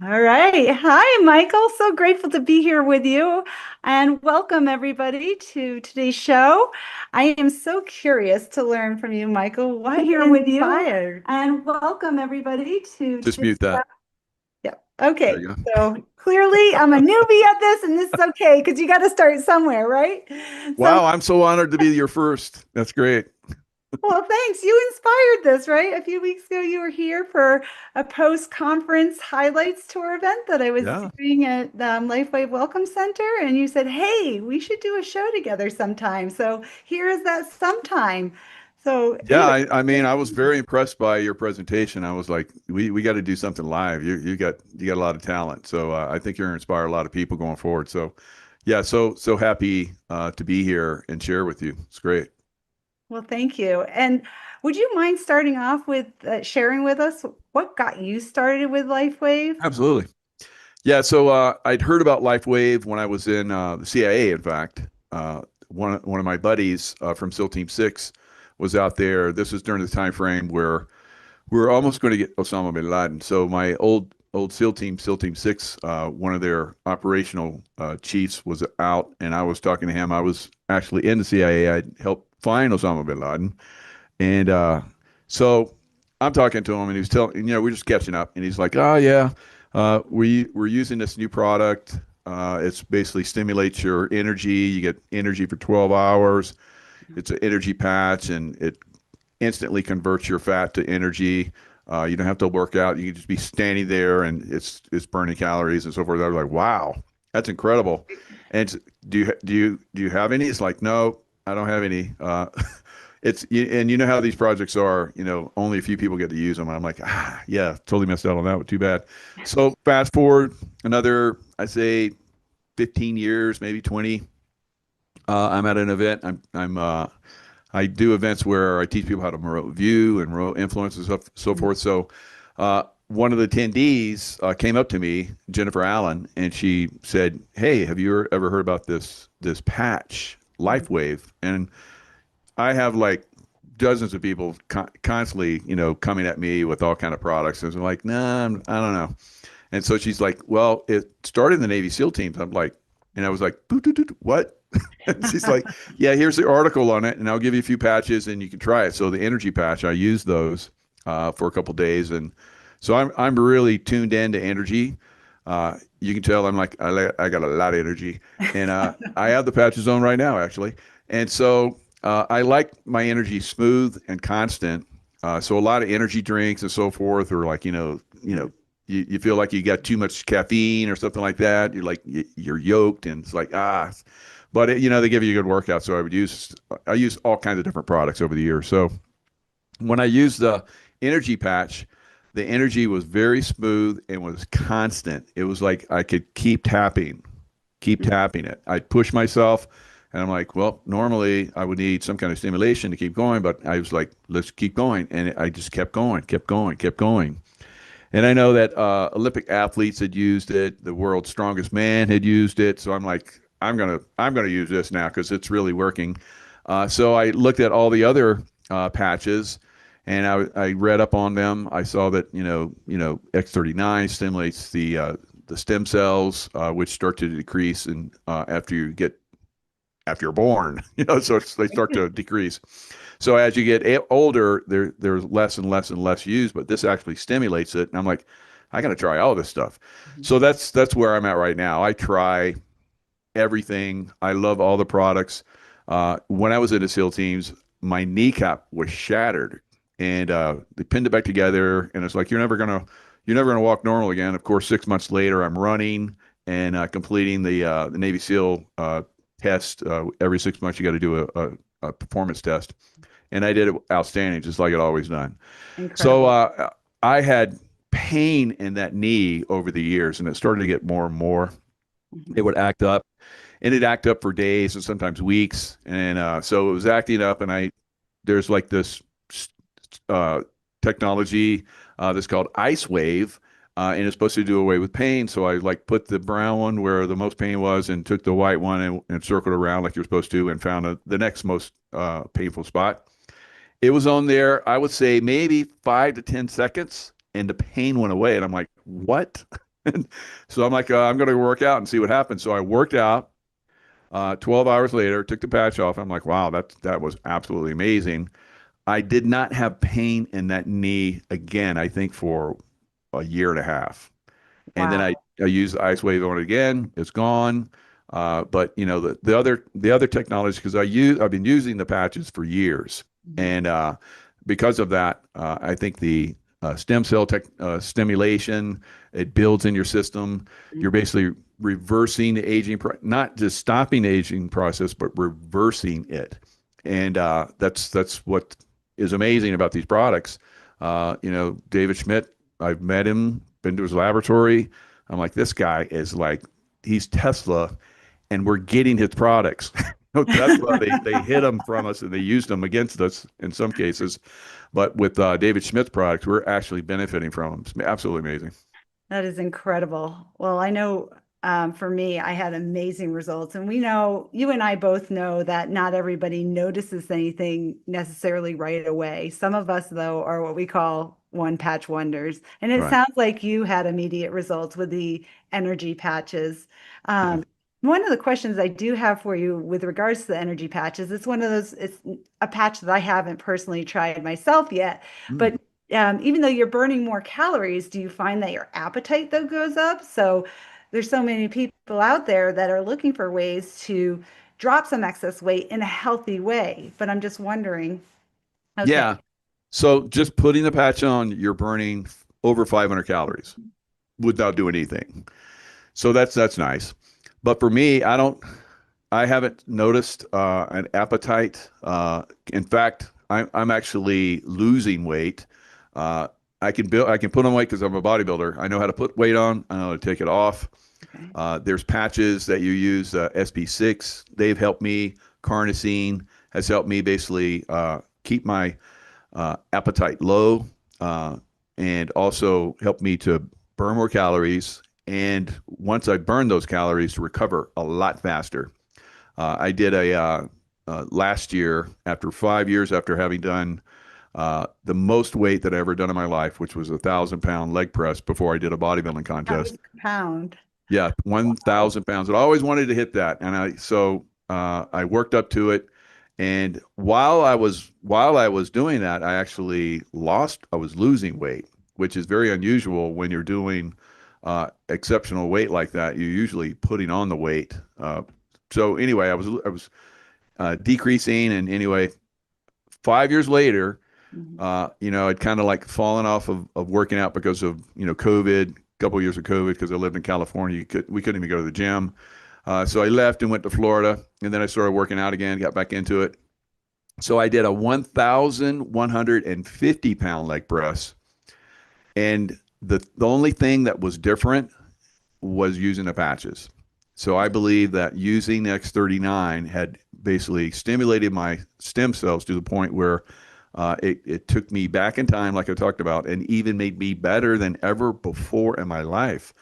All right. Hi, Michael. So grateful to be here with you. And welcome, everybody, to today's show. I am so curious to learn from you, Michael. What Here with you. inspired? And welcome, everybody, to Just today's mute show. that. Yeah. There Okay. you go. So clearly, I'm a newbie at this, and this is okay because you got to start somewhere, right? So Wow, I'm so honored to be your first. That's great. well, thanks. You inspired this, right? A few weeks ago, you were here for a post-conference highlights tour event that I was Yeah. doing at Lifeway Welcome Center, and you said, "Hey, we should do a show together sometime." So here is that sometime. So Yeah, anyway, I mean, I was very impressed by your presentation. I was like, we got to do something live. You got a lot of talent. So I think you're gonna inspire a lot of people going forward. So yeah, so happy to be here and share with you. It's great. well, thank you. And would you mind starting off with sharing with us what got you started with LifeWave? Absolutely. Yeah, so I'd heard about LifeWave when I was in the CIA, in fact. One of my buddies from SEAL Team 6 was out there. This was during the time frame where we were almost going to get Osama bin Laden. So my old SEAL Team 6, one of their operational chiefs was out, and I was talking to him. I was actually in the CIA. I helped find Osama bin Laden. And so I'm talking to him, and he was telling, we're just catching up, and he's like, "Oh yeah, we're using this new product. It's basically stimulates your energy. You get energy for 12 hours. It's an energy patch, and it instantly converts your fat to energy. You don't have to work out. You can just be standing there, and it's burning calories and so forth." I was like, "Wow, that's incredible." And do you have any? It's like, "No, I don't have any." And you know how these projects are. Only a few people get to use them. And I'm like, yeah, totally missed out on that one. Too bad. So fast forward another, I say, 15 years, maybe 20. I'm at an event. I do events where I teach people how to remote view and remote influence and so forth. So one of the attendees came up to me, Jennifer Allen, and she said, "Hey, have you ever heard about this patch, LifeWave?" And I have like dozens of people constantly, coming at me with all kind of products. And I'm like, nah, I don't know. And so she's like, "Well, it started in the Navy SEAL teams." I'm like, and I was like, "Boo, doo, doo, doo, what?" And she's like, "Yeah, here's the article on it, and I'll give you a few patches, and you can try it." So the energy patch, I used those for a couple of days, and so I'm really tuned in to energy. You can tell I'm like I got a lot of energy, and I have the patches on right now actually, and so I like my energy smooth and constant. So a lot of energy drinks and so forth, or like you feel like you got too much caffeine or something like that. You're like you're yoked, and it's like but they give you a good workout. So I use all kinds of different products over the years. So when I used the energy patch, the energy was very smooth and was constant. It was like I could keep tapping it. I'd push myself, and I'm like, well, normally I would need some kind of stimulation to keep going, but I was like, let's keep going, and I just kept going, kept going, kept going. And I know that Olympic athletes had used it. The world's strongest man had used it. So I'm like, I'm gonna use this now because it's really working. So I looked at all the other patches, and I read up on them. I saw that X39 stimulates the stem cells, which start to decrease and after you're born, so they start to decrease. So as you get older, there's less and less and less used, but this actually stimulates it. And I'm like, I got to try all this stuff. So that's where I'm at right now. I try everything. I love all the products. When I was in the SEAL teams, my kneecap was shattered, and they pinned it back together. And it's like you're never gonna walk normal again. Of course, 6 months later, I'm running and completing the Navy SEAL test. Every 6 months, you got to do a performance test, and I did it outstanding, just like it always done. So Incredible. I had pain in that knee over the years, and it started to get more and more. It Mhm. would act up, and it'd act up for days and sometimes weeks, and so it was acting up. And there's like this uh, technology that's called Ice Wave. And it's supposed to do away with pain. So I like put the brown one where the most pain was and took the white one and circled around like you're supposed to and found the next most painful spot. It was on there, I would say maybe 5 to 10 seconds, and the pain went away. And I'm like, what? And so I'm like, I'm going to work out and see what happens. So I worked out. 12 hours later, took the patch off. I'm like, wow, that was absolutely amazing. I did not have pain in that knee again, I think for a year and a half. And then Wow. I used the ice wave on it again. It's gone. But you know, the other technology, because I've been using the patches for years. Mhm. And because of that, I think the stem cell stimulation, it builds in your system. You're basically reversing the aging, not just stopping the aging process, but reversing it. And that's what is amazing about these products. David Schmidt, I've met him, been to his laboratory. I'm like, this guy is like, he's Tesla, and we're getting his products. Tesla, they hid them from us and they used them against us in some cases. But with David Schmidt's products, we're actually benefiting from them. It's absolutely amazing. That is incredible. Well, I know for me, I had amazing results. And we know, you and I both know that not everybody notices anything necessarily right away. Some of us, though, are what we call one patch wonders. And it Right. sounds like you had immediate results with the energy patches. Yeah. Um, One of the questions I do have for you with regards to the energy patches, it's one of those, it's a patch that I haven't personally tried myself yet, Mm. but even though you're burning more calories, do you find that your appetite though goes up? So there's so many people out there that are looking for ways to drop some excess weight in a healthy way. But I'm just wondering, okay, Yeah. So just putting the patch on, you're burning over 500 calories without doing anything. So that's nice. But for me, I haven't noticed an appetite. In fact, I'm actually losing weight. Uh, I can put on weight because I'm a bodybuilder. I know how to put weight on. I know how to take it off. okay, There's patches that you use, SB6. They've helped me. Carnosine has helped me basically keep my appetite low, uh, and also helped me to burn more calories. And once I burn those calories, to recover a lot faster. I did a last year, after 5 years after having done the most weight that I ever done in my life, which was 1,000 pound leg press before I did a bodybuilding contest. pound. Yeah, Wow. 1,000 pounds. I always wanted to hit that, and I worked up to it. And while I was doing that, I actually lost. I was losing weight, which is very unusual when you're doing exceptional weight like that. You're usually putting on the weight. So anyway, I was decreasing, and anyway, 5 years later, Mhm. I'd kind of like fallen off of working out because of, COVID, a couple of years of COVID, because I lived in California. We couldn't even go to the gym. So I left and went to Florida, and then I started working out again, got back into it. So I did a 1,150 pound leg press. And the only thing that was different was using the patches. So I believe that using X39 had basically stimulated my stem cells to the point where it took me back in time, like I talked about, and even made me better than ever before in my life.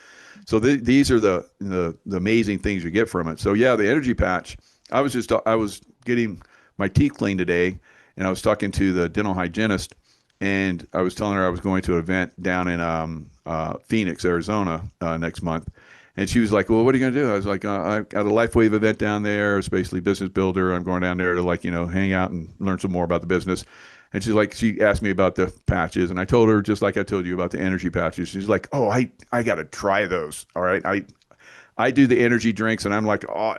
So these are the amazing things you get from it. So yeah, the energy patch. I was getting my teeth cleaned today, and I was talking to the dental hygienist, and I was telling her I was going to an event down in Phoenix, Arizona next month. And she was like, "Well, what are you going to do?" I was like, "I got a LifeWave event down there. It's basically business builder. I'm going down there to hang out and learn some more about the business." And she asked me about the patches, and I told her just like I told you about the energy patches. She's like, "Oh, I got to try those. All right, I do the energy drinks, and I'm like, oh,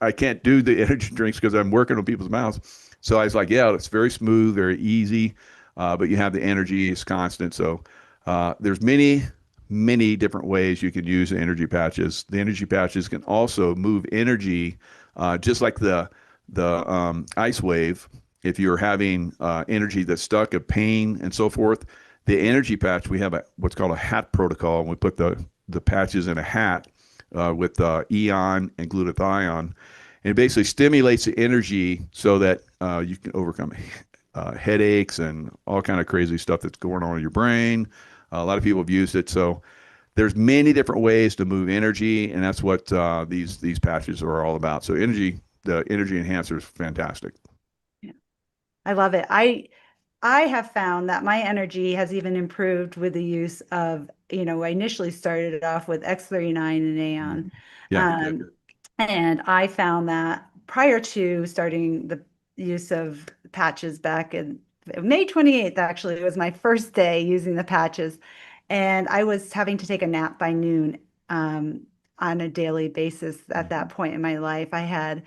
I can't do the energy drinks because I'm working on people's mouths." So I was like, "Yeah, it's very smooth, very easy, but you have the energy, it's constant." So there's many different ways you can use the energy patches. The energy patches can also move energy, just like the ice wave. If you're having energy that's stuck, of pain and so forth, the energy patch, we have what's called a hat protocol, and we put the patches in a hat with Eon and glutathione. And it basically stimulates the energy so that you can overcome headaches and all kind of crazy stuff that's going on in your brain. A lot of people have used it. So there's many different ways to move energy, and that's what these patches are all about. So the energy enhancer is fantastic. Yeah, I love it. I have found that my energy has even improved with the use of, I initially started off with X39 and Mhm. Aeon. Yeah. Um, and I found that prior to starting the use of patches back in May 28th, actually, was my first day using the patches. And I was having to take a nap by noon on a daily basis at that Mhm. point in my life. I had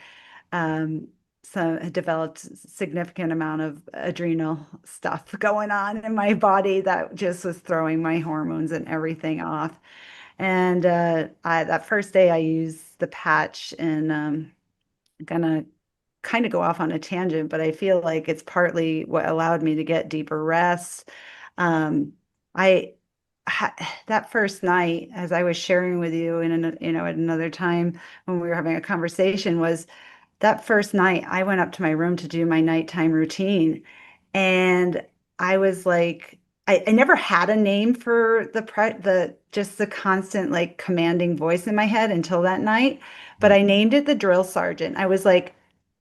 um, so had developed significant amount of adrenal stuff going on in my body that just was throwing my hormones and everything off. And that first day I used the patch and gonna kind of go off on a tangent, but I feel like it's partly what allowed me to get deeper rest. I that first night, as I was sharing with you at another time when we were having a conversation, was that first night I went up to my room to do my nighttime routine. And I was like, I never had a name for the just the constant like commanding voice in my head until that night. But Mhm. I named it the drill sergeant. I was like,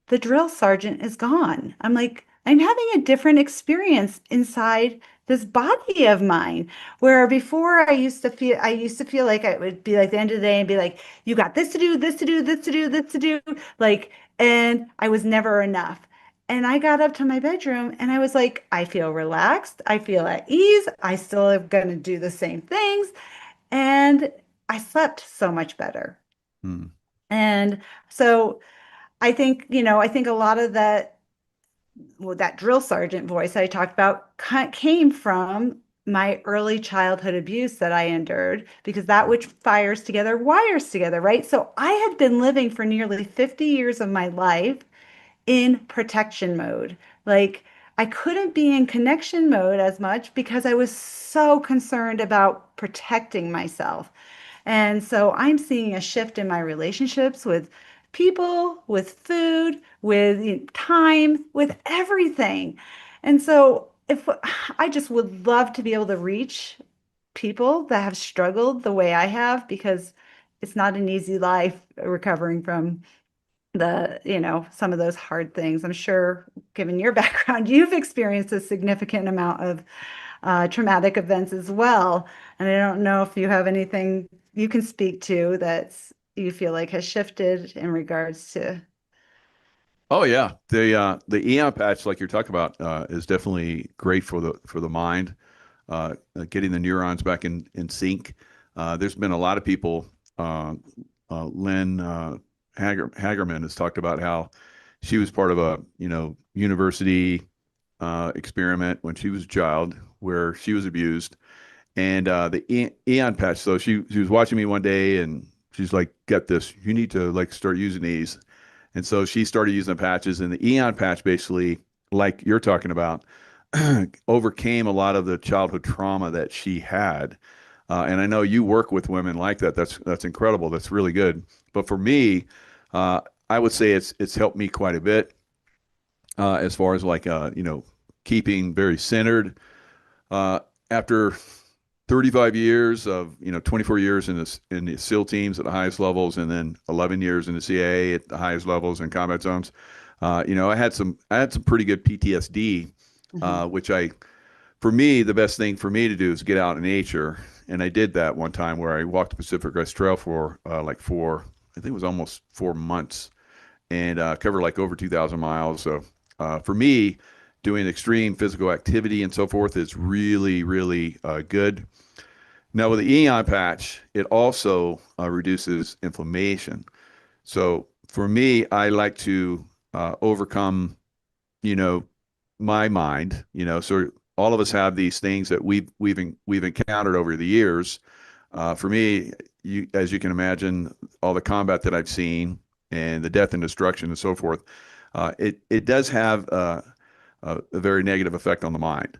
the drill sergeant is gone. I'm like, I'm having a different experience inside this body of mine. Where before I used to feel like it would be like the end of the day and be like, you got this to do, this to do, this to do, this to do. Like, and I was never enough. And I got up to my bedroom and I was like, I feel relaxed. I feel at ease. I still am going to do the same things. And I slept so much better. Mhm. And so I think a lot of that, well, that drill sergeant voice I talked about came from my early childhood abuse that I endured because that which fires together wires together, right? So I had been living for nearly 50 years of my life in protection mode. Like I couldn't be in connection mode as much because I was so concerned about protecting myself. And so I'm seeing a shift in my relationships with people, with food, with time, with everything. And so if I just would love to be able to reach people that have struggled the way I have because it's not an easy life recovering from some of those hard things. I'm sure, given your background, you've experienced a significant amount of traumatic events as well. And I don't know if you have anything you can speak to that's you feel like has shifted in regards to. Oh yeah, the Eon patch, like you're talking about, is definitely great for the mind, getting the neurons back in sync. There's been a lot of people. Lynn Hagerman has talked about how she was part of a university experiment when she was a child where she was abused, and the Eon patch. So she was watching me one day and she's like, "Get this, you need to like start using these." And so she started using the patches, and the Eon patch basically, like you're talking about, overcame a lot of the childhood trauma that she had. And I know you work with women like that. That's incredible. That's really good. But for me, uh, I would say it's helped me quite a bit as far as like keeping very centered. After 35 years of 24 years in the SEAL teams at the highest levels, and then 11 years in the CIA at the highest levels in combat zones. I had some pretty good PTSD, Mhm. which for me, the best thing for me to do is get out in nature, and I did that one time where I walked the Pacific Crest Trail for like I think it was almost 4 months, and covered like over 2,000 miles. So for me, doing extreme physical activity and so forth is really, really good. Now, with the Eon patch, it also reduces inflammation. So for me, I like to overcome, you know, my mind. So all of us have these things that we've encountered over the years. For me, as you can imagine, all the combat that I've seen and the death and destruction and so forth, it does have a very negative effect on the mind.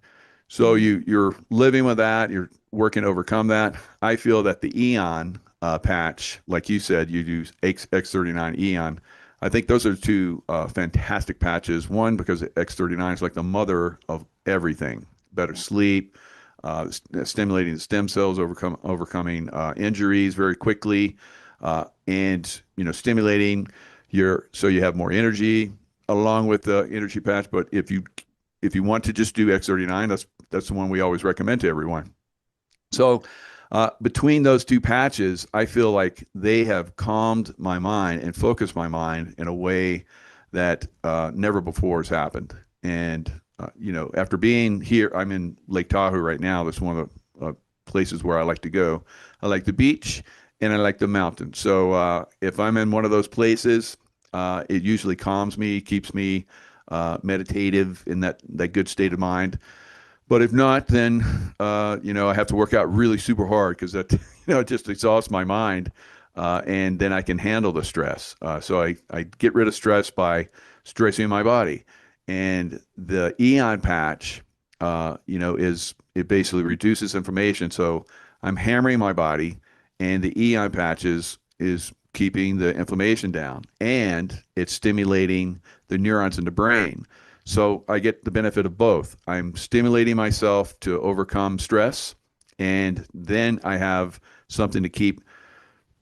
So Mhm. you're living with that. You're working to overcome that. I feel that the Eon patch, like you said, you use X39 Eon. I think those are two fantastic patches. One, because X39 is like the mother of everything. Better Yeah. sleep, stimulating the stem cells, overcoming injuries very quickly, and stimulating so you have more energy along with the energy patch. But if you want to just do X39, that's the one we always recommend to everyone. So between those two patches, I feel like they have calmed my mind and focused my mind in a way that never before has happened. And after being here, I'm in Lake Tahoe right now. That's one of the places where I like to go. I like the beach and I like the mountains. So if I'm in one of those places, it usually calms me, keeps me meditative in that good state of mind. But if not, then I have to work out really super hard because that it just exhausts my mind, and then I can handle the stress. So I get rid of stress by stressing my body, and the Eon patch, is it basically reduces inflammation. So I'm hammering my body, and the Eon patches is keeping the inflammation down, and it's stimulating the neurons in the brain. So I get the benefit of both. I'm stimulating myself to overcome stress, and then I have something to keep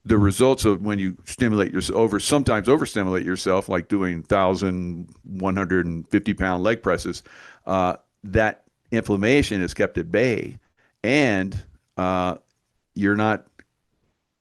the results of when you stimulate yourself sometimes overstimulate yourself, like doing 1,150-pound leg presses. That inflammation is kept at bay, and you're not.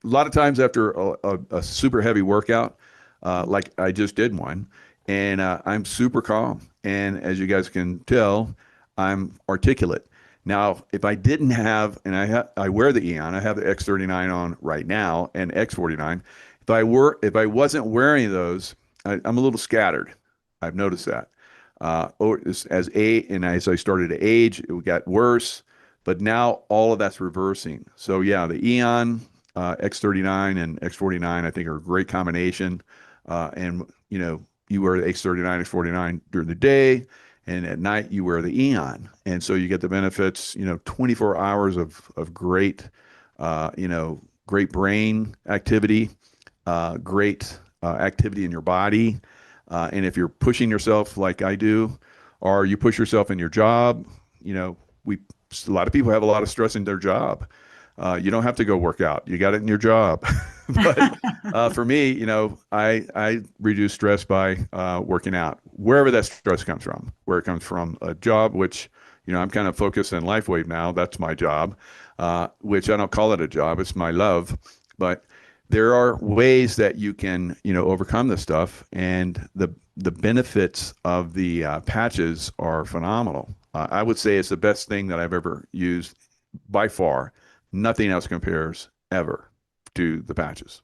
A lot of times after a super heavy workout, like I just did one, and I'm super calm. And as you guys can tell, I'm articulate. Now, if I didn't have, and I wear the Eon, I have the X39 on right now and X49. If I wasn't wearing those, I'm a little scattered. I've noticed that. As I started to age, it got worse. But now all of that's reversing. So yeah, the Eon, X39 and X49, I think are a great combination. And you wear the X39, X49 during the day, and at night you wear the Eon, and so you get the benefits. 24 hours of great, great brain activity, great activity in your body, and if you're pushing yourself like I do, or you push yourself in your job, we a lot of people have a lot of stress in their job. You don't have to go work out. You got it in your job. But for me, I reduce stress by working out, wherever that stress comes from. Where it comes from a job, which I'm kind of focused on LifeWave now. That's my job, which I don't call it a job. It's my love. But there are ways that you can overcome this stuff, and the benefits of the patches are phenomenal. I would say it's the best thing that I've ever used by far. Nothing else compares ever to the patches.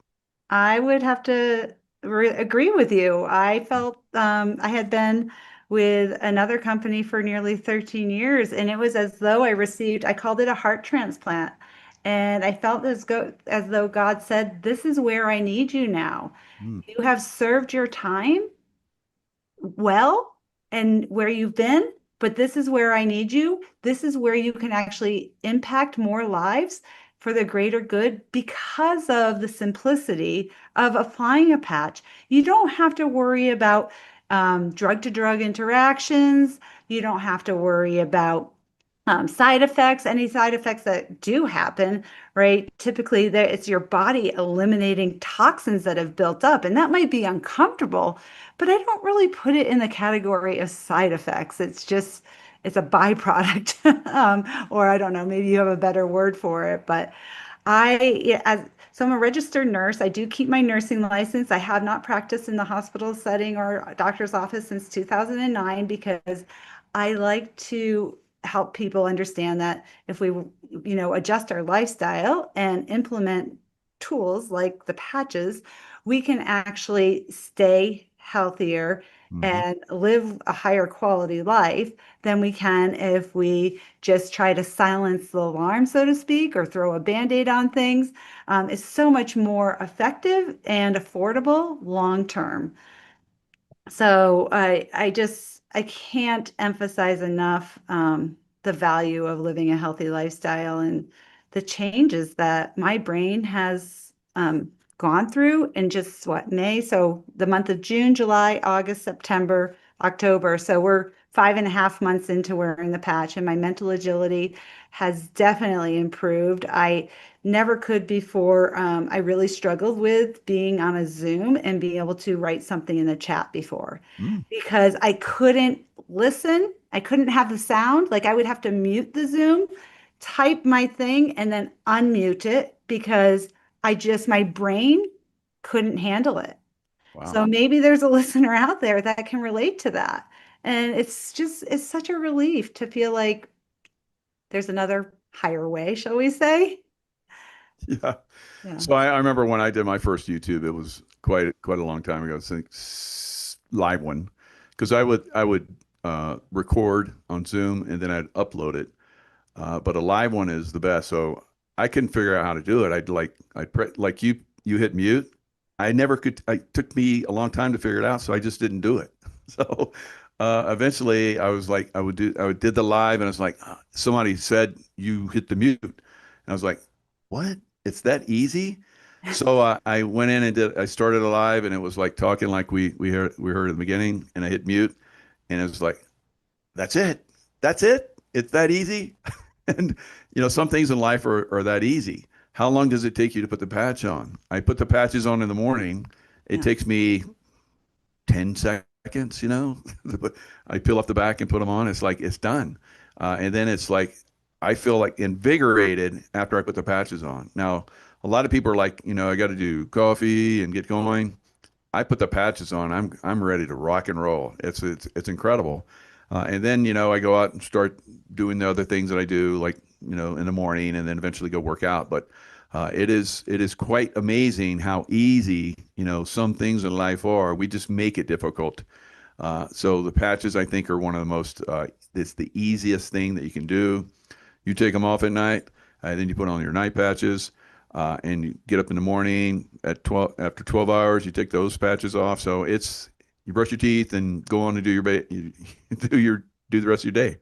I would have to agree with you. I felt I had been with another company for nearly 13 years, and it was as though I called it a heart transplant. And I felt as though God said, "This is where I need you now. Mm. You have served your time well and where you've been, but this is where I need you. This is where you can actually impact more lives for the greater good because of the simplicity of applying a patch. You don't have to worry about drug to drug interactions. You don't have to worry about side effects, any side effects that do happen, right? Typically, it's your body eliminating toxins that have built up, and that might be uncomfortable, but I don't really put it in the category of side effects. It's a byproduct, or I don't know, maybe you have a better word for it, but yeah, so I'm a registered nurse. I do keep my nursing license. I have not practiced in the hospital setting or doctor's office since 2009 because I like to help people understand that if we, adjust our lifestyle and implement tools like the patches, we can actually stay healthier Mhm. and live a higher quality life than we can if we just try to silence the alarm, so to speak, or throw a band-aid on things. It's so much more effective and affordable long term. So I can't emphasize enough the value of living a healthy lifestyle and the changes that my brain has gone through in just what, May? So the month of June, July, August, September, October. So we're 5.5 months into wearing the patch, and my mental agility has definitely improved. I never could before. I really struggled with being on a Zoom and being able to write something in the chat before Mm. because I couldn't listen. I couldn't have the sound. Like I would have to mute the Zoom, type my thing, and then unmute it because my brain couldn't handle it. Wow. So maybe there's a listener out there that can relate to that. And it's such a relief to feel like there's another higher way, shall we say? Yeah. Yeah. So I remember when I did my first YouTube, it was quite a long time ago. It's like live one, because I would record on Zoom and then I'd upload it. But a live one is the best. So I couldn't figure out how to do it. Like you hit mute. I never could. It took me a long time to figure it out, so I just didn't do it. So eventually, I was like, I would did the live, and I was like, somebody said you hit the mute, and I was like, what? It's that easy? So I went in and I started a live, and it was like talking like we heard at the beginning, and I hit mute, and it was like, that's it. That's it. It's that easy. And some things in life are that easy. How long does it take you to put the patch on? I put the patches on in the morning. It Yeah. takes me 10 seconds. I peel off the back and put them on. It's like it's done. And then it's like I feel like invigorated after I put the patches on. Now, a lot of people are like, I got to do coffee and get going. I put the patches on. I'm ready to rock and roll. It's incredible. And then I go out and start doing the other things that I do, like in the morning, and then eventually go work out. But it is quite amazing how easy some things in life are. We just make it difficult. So the patches I think are one of the most. It's the easiest thing that you can do. You take them off at night, then you put on your night patches. And you get up in the morning at 12, after 12 hours, you take those patches off. So you brush your teeth and go on and you do the rest of your day.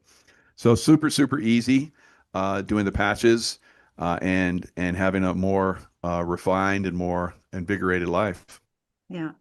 So super, super easy, doing the patches, and having a more, refined and more invigorated life. Yeah.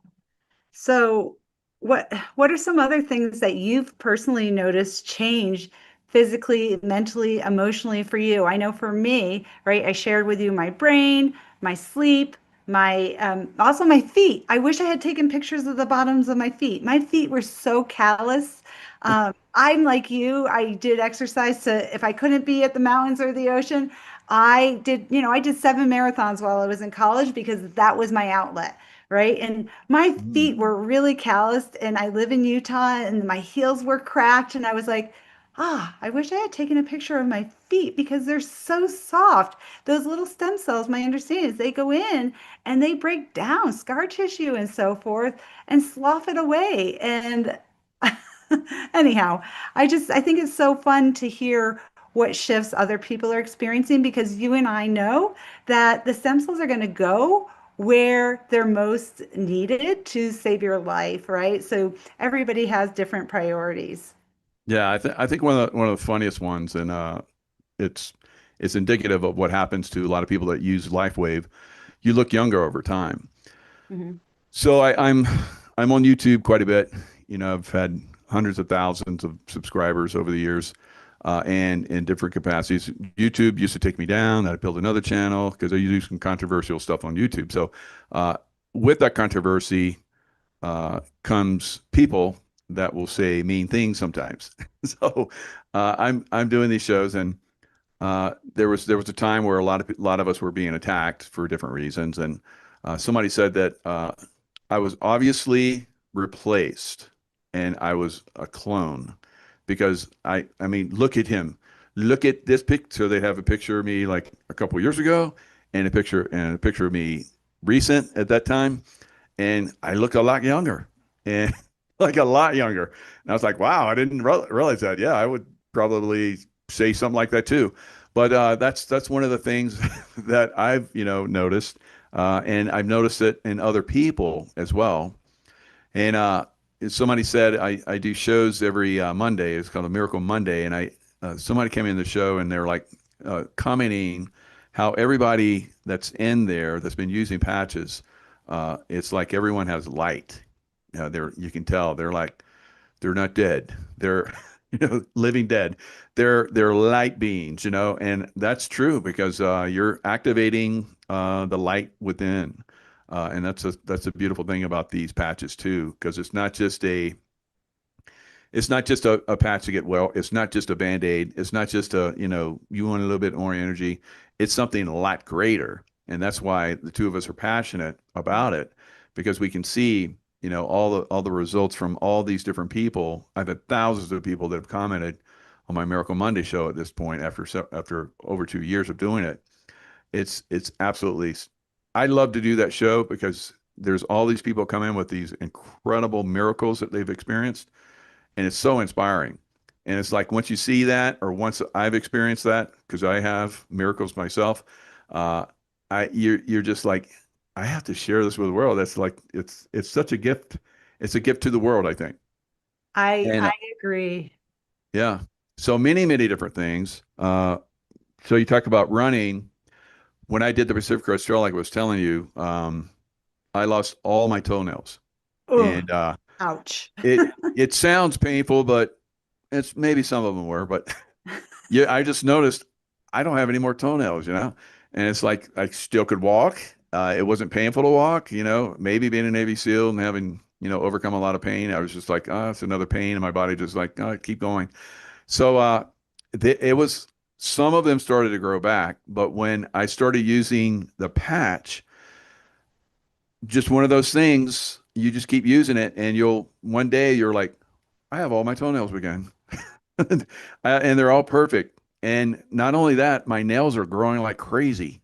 So what are some other things that you've personally noticed change physically, mentally, emotionally for you? I know for me, right, I shared with you my brain, my sleep, my also my feet. I wish I had taken pictures of the bottoms of my feet. My feet were so callous. I'm like you. I did exercise to if I couldn't be at the mountains or the ocean, I did 7 marathons while I was in college because that was my outlet, right? And my Mm. feet were really calloused, and I live in Utah, and my heels were cracked, and I was like, I wish I had taken a picture of my feet because they're so soft. Those little stem cells, my understanding is they go in and they break down scar tissue and so forth and slough it away. And anyhow, I think it's so fun to hear what shifts other people are experiencing because you and I know that the stem cells are going to go where they're most needed to save your life, right? So everybody has different priorities. Yeah, I think one of the funniest ones, and it's it's indicative of what happens to a lot of people that use LifeWave. You look younger over time. Mhm. So I'm on YouTube quite a bit. I've had hundreds of thousands of subscribers over the years, and in different capacities. YouTube used to take me down. I built another channel because I do some controversial stuff on YouTube. So uh, with that controversy comes people that will say mean things sometimes. So I'm doing these shows, and there was a time where a lot of us were being attacked for different reasons, and somebody said that I was obviously replaced, and I was a clone because I mean, look at him, look at this picture. They have a picture of me like a couple of years ago, and a picture of me recent at that time, and I look a lot younger, and like a lot younger. And I was like, wow, I didn't realize that. Yeah, I would probably say something like that too. But that's one of the things that I've noticed, and I've noticed it in other people as well. And somebody said I do shows every Monday. It's called a Miracle Monday, and somebody came in the show and they're like commenting how everybody that's in there that's been using patches, it's like everyone has light. You can tell they're like they're not dead. They're living dead. They're light beings, and that's true because you're activating the light within. And that's a beautiful thing about these patches too, because it's It's not just a patch to get well. It's not just a Band-Aid. It's not just a, you want a little bit more energy. It's something a lot greater. And that's why the two of us are passionate about it, because we can see, all the results from all these different people. I've had thousands of people that have commented on my Miracle Monday show at this point after over 2 years of doing it. It's absolutely, I love to do that show because there's all these people come in with these incredible miracles that they've experienced, and it's so inspiring. And it's like once you see that, or once I've experienced that, because I have miracles myself, uh, you're just like, I have to share this with the world. That's like it's such a gift. It's a gift to the world, I think. I And agree. yeah, so many different things. So you talk about running. When I did the Pacific Crest Trail, like I was telling you, I lost all my toenails, Oh, and ouch. it sounds painful, but it's maybe some of them were, but yeah, I just noticed I don't have any more toenails, and it's like I still could walk. It wasn't painful to walk, maybe being a Navy SEAL and having, overcome a lot of pain. I was just like, oh, it's another pain. And my body just like, oh, keep going. So, it was, some of them started to grow back, but when I started using the patch, just one of those things, you just keep using it and one day you're like, I have all my toenails again. And they're all perfect. And not only that, my nails are growing like crazy.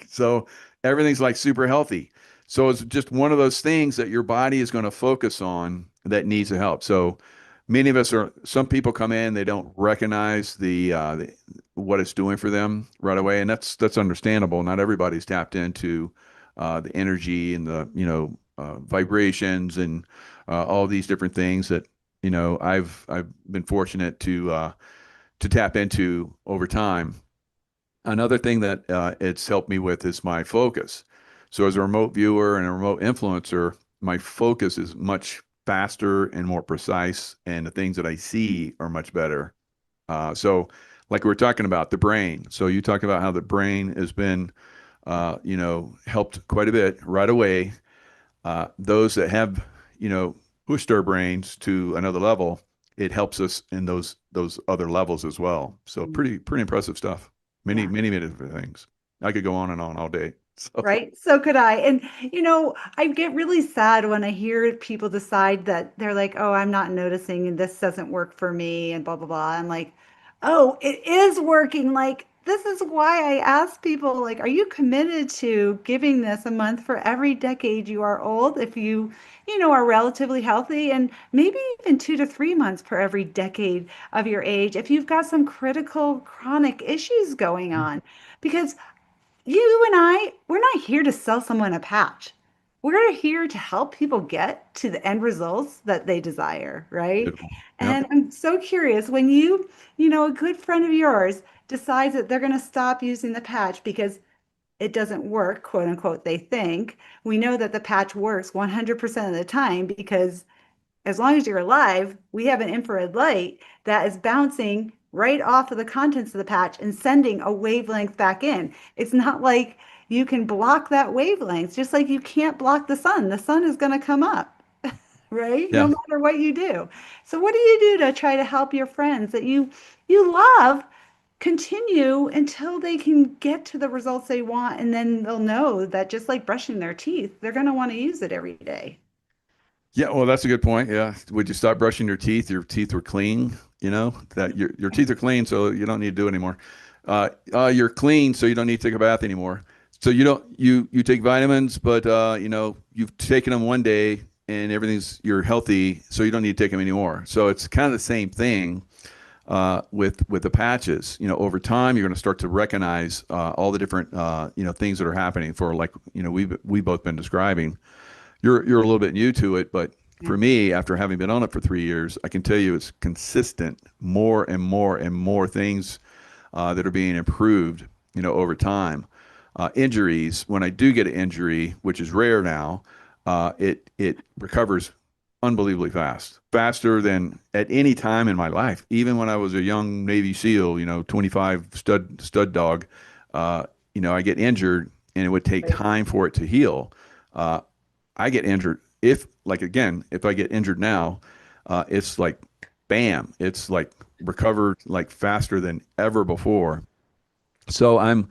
So everything's like super healthy. So it's just one of those things that your body is going to focus on that needs the help. So many of us some people come in, they don't recognize what it's doing for them right away. And that's understandable. Not everybody's tapped into the energy and the, vibrations and all these different things that, I've been fortunate to tap into over time. Another thing that it's helped me with is my focus. So as a remote viewer and a remote influencer, my focus is much faster and more precise, and the things that I see are much better. So like we were talking about the brain. So you talk about how the brain has been, helped quite a bit right away. Those that have, pushed our brains to another level, it helps us in those other levels as well. So pretty impressive stuff. Yeah. Many different things. I could go on and on all day. So Right. So could I. And, I get really sad when I hear people decide that they're like, oh, I'm not noticing and this doesn't work for me and blah, blah, blah. I'm like, oh, it is working. Like, this is why I ask people, like, are you committed to giving this a month for every decade you are old if are relatively healthy, and maybe even 2 to 3 months per every decade of your age if you've got some critical chronic issues going on? Because you and we're not here to sell someone a patch. We're here to help people get to the end results that they desire, right? beautiful. Yep. And I'm so curious when a good friend of yours decides that they're going to stop using the patch because it doesn't work, quote unquote, they think. We know that the patch works 100% of the time because as long as you're alive, we have an infrared light that is bouncing right off of the contents of the patch and sending a wavelength back in. It's not like you can block that wavelength, just like you can't block the sun. The sun is going to come up, right? No Yeah. matter what you do. So what do you do to try to help your friends that you love continue until they can get to the results they want, and then they'll know that just like brushing their teeth, they're going to want to use it every day. Yeah, well, that's a good point. Yeah. Would you stop brushing your teeth? Your teeth were clean, that your teeth are clean, so you don't need to do it anymore. You're clean, so you don't need to take a bath anymore. So you don't you take vitamins, but you've taken them one day and you're healthy, so you don't need to take them anymore. So it's kind of the same thing with the patches. Over time, you're going to start to recognize all the different things that are happening for, like, we both been describing. You're a little bit new to it, but Yeah. for me, after having been on it for 3 years, I can tell you it's consistent, more and more and more things that are being improved, over time. Injuries, when I do get an injury, which is rare now, it recovers unbelievably fast, faster than at any time in my life. Even when I was a young Navy SEAL, 25 stud dog, uh, I get injured and it would take Right. time for it to heal. Uh, I get injured if, like, again, if I get injured now, it's like bam, it's like recovered like faster than ever before. So I'm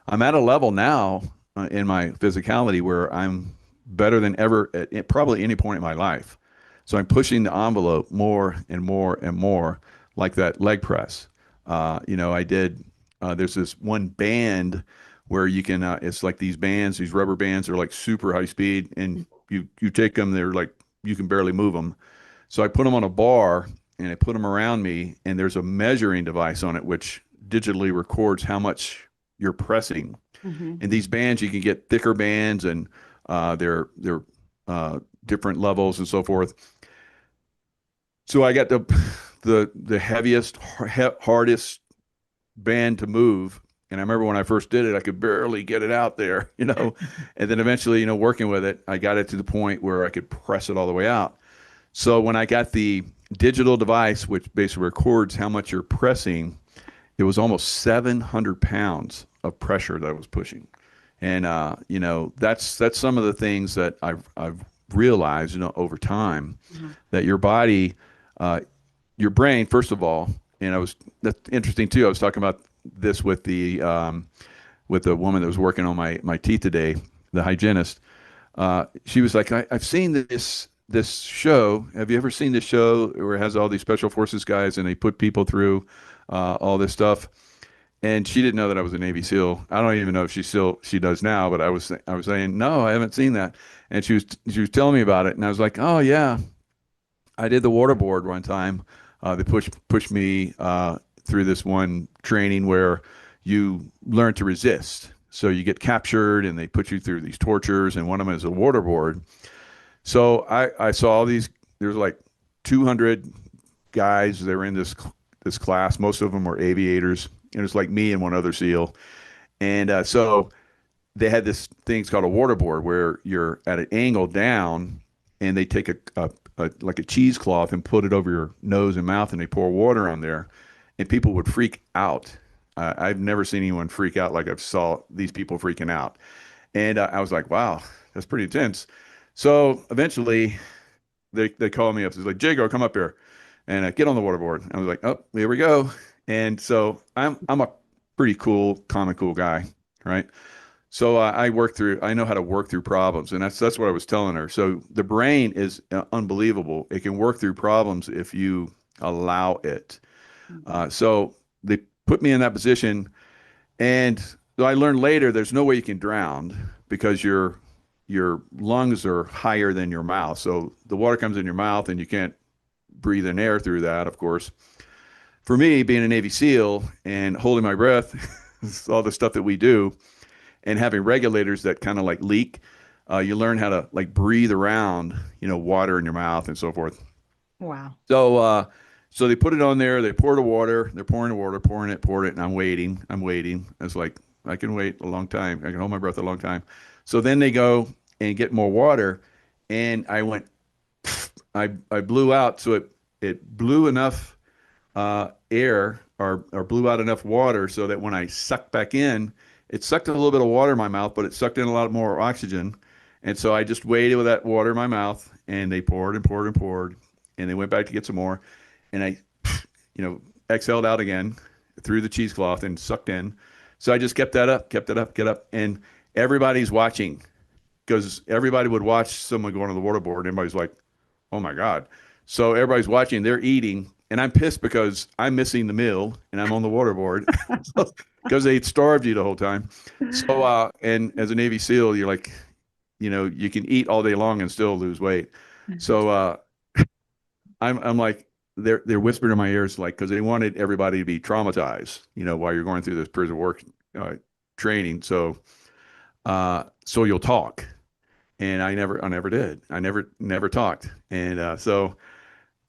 at a level now in my physicality where I'm better than ever at probably any point in my life. So I'm pushing the envelope more and more and more, like that leg press. I did. There's this one band where you can. It's like these bands, these rubber bands are like super high speed, and you take them. They're like you can barely move them. So I put them on a bar and I put them around me, and there's a measuring device on it which digitally records how much you're pressing. Mhm. And these bands, you can get thicker bands, and they're different levels and so forth. So I got the heaviest, hardest band to move. And I remember when I first did it, I could barely get it out there, And then eventually, working with it, I got it to the point where I could press it all the way out. So when I got the digital device, which basically records how much you're pressing, it was almost 700 pounds of pressure that I was pushing. And that's some of the things that I've realized, over time, Mhm. that your body, uh, your brain, first of all, and that's interesting too. I was talking about this with the woman that was working on my teeth today, the hygienist. She was like, I've seen this show. Have you ever seen this show where it has all these special forces guys and they put people through all this stuff? And she didn't know that I was a Navy SEAL. I don't even know if she does now, but I was saying, no, I haven't seen that. And she was telling me about it, and I was like, oh yeah, I did the waterboard one time. They pushed me through this one training where you learn to resist. So you get captured, and they put you through these tortures, and one of them is a waterboard. So I saw all these. There's like 200 guys. They were in this class. Most of them were aviators. And it was like me and one other SEAL. And so they had this thing called a waterboard where you're at an angle down, and they take a like a cheesecloth and put it over your nose and mouth, and they pour water on there, and people would freak out. I've never seen anyone freak out like I've saw these people freaking out. And I was like, wow, that's pretty intense. So eventually they called me up. It's like, Jago, come up here and get on the waterboard. I was like, oh, here we go. And so I'm a pretty cool, common cool guy, right? So I know how to work through problems, and that's what I was telling her. So the brain is unbelievable. It can work through problems if you allow it. Mhm. So they put me in that position, and so I learned later there's no way you can drown because your lungs are higher than your mouth. So the water comes in your mouth, and you can't breathe in air through that, of course. For me, being a Navy SEAL and holding my breath, all the stuff that we do, and having regulators that kind of like leak, you learn how to like breathe around, water in your mouth and so forth. Wow. So they put it on there. They pour the water. They're pouring the water, pouring it, and I'm waiting. I'm waiting. It's like I can wait a long time. I can hold my breath a long time. So then they go and get more water, and I went. I blew out. So it blew enough air or blew out enough water so that when I sucked back in, it sucked a little bit of water in my mouth, but it sucked in a lot more oxygen. And so I just waited with that water in my mouth, and they poured and poured and poured, and they went back to get some more, and I, exhaled out again through the cheesecloth and sucked in. So I just kept that up, kept it up, get up, and everybody's watching because everybody would watch someone go on the waterboard. And everybody's like, "Oh my God!" So everybody's watching. They're eating, and I'm pissed because I'm missing the meal and I'm on the waterboard because they starved you the whole time. So, and as a Navy SEAL, you're like, you can eat all day long and still lose weight. So, I'm like, they're whispering in my ears, like, because they wanted everybody to be traumatized, while you're going through this prison work uh, training. So you'll talk, and I never did. I never talked, and so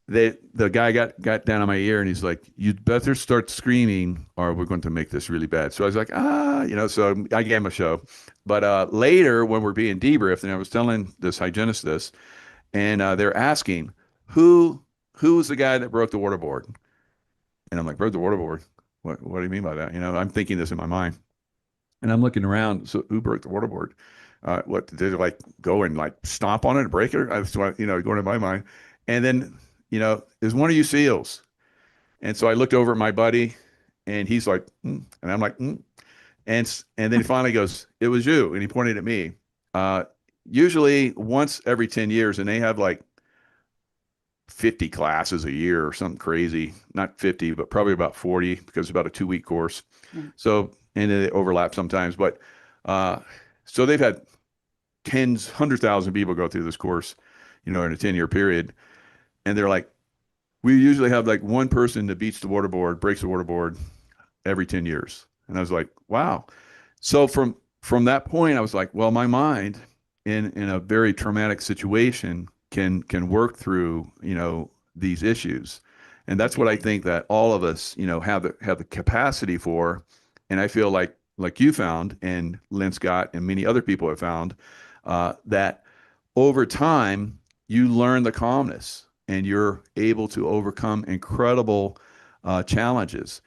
the guy got down on my ear, and he's like, "You'd better start screaming, or we're going to make this really bad." So I was like, So I gave him a show. But later, when we're being debriefed, and I was telling this hygienist this, and they're asking who was the guy that broke the waterboard, and I'm like, broke the waterboard. What do you mean by that? I'm thinking this in my mind, and I'm looking around. So who broke the waterboard? What did it like go and like stomp on it and break it? That's what going in my mind. And then is one of you SEALs? And so I looked over at my buddy, and he's like, and I'm like, and then he finally goes, it was you. And he pointed at me. Uh, Usually once every 10 years, and they have like 50 classes a year or something crazy. Not 50, but probably about 40 because it's about a 2-week course. Yeah. So, and they overlap sometimes. But uh, so they've had tens, 100,000 people go through this course, in a 10-year period. And they're like, we usually have like one person that beats the waterboard, breaks the waterboard every 10 years. And I was like, wow. So from that point, I was like, well, my mind in a very traumatic situation can work through, these issues. And that's what I think that all of us, have the capacity for. And I feel like you found, and Lynn Scott and many other people have found, that over time you learn the calmness and you're able to overcome incredible challenges,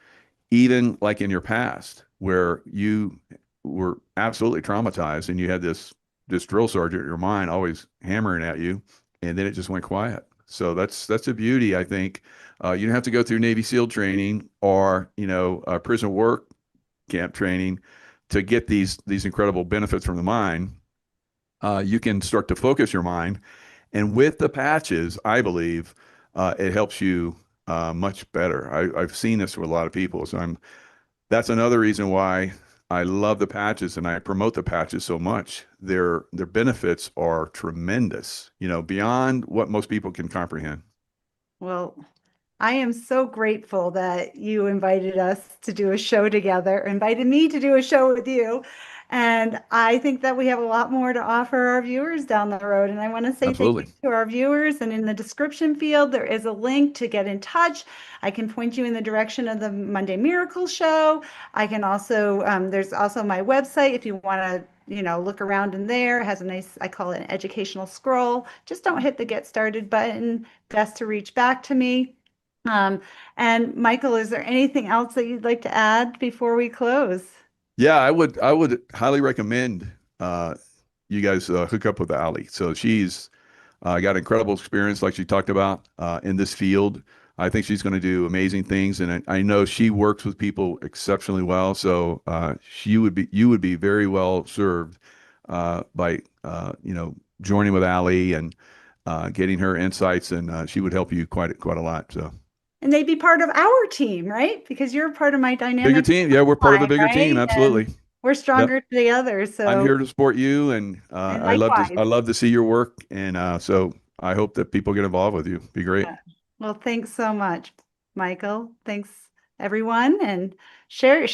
even like in your past where you were absolutely traumatized and you had this drill sergeant in your mind always hammering at you, and then it just went quiet. So that's the beauty, I think. You don't have to go through Navy SEAL training or prison work camp training to get these incredible benefits from the mind. You can start to focus your mind, and with the patches, I believe it helps you much better. I've seen this with a lot of people, so that's another reason why I love the patches and I promote the patches so much. Their benefits are tremendous, beyond what most people can comprehend. Well, I am so grateful that you invited us to do a show together, invited me to do a show with you. And I think that we have a lot more to offer our viewers down the road. And I want to say thank you Absolutely. to our viewers. And in the description field, there is a link to get in touch. I can point you in the direction of the Monday Miracle Show. I can also, there's also my website if you want to, look around in there. It has a nice, I call it an educational scroll. Just don't hit the get started button. Best to reach back to me. And Michael, is there anything else that you'd like to add before we close? Yeah, I would highly recommend you guys hook up with Ali. So she's got incredible experience, like she talked about, in this field. I think she's going to do amazing things, and I know she works with people exceptionally well. So you would be very well served by joining with Ali and getting her insights, and she would help you quite a lot. So And they'd be part of our team, right? Because you're part of my bigger dynamic team, yeah, we're part of a line, bigger team, right? And absolutely. we're Yep. stronger together. I'm So, here to support you, and and likewise. I love to see your work, and so I hope that people get involved with you. Be great. Yeah. Well, thanks so much, Michael. Thanks, everyone. And share.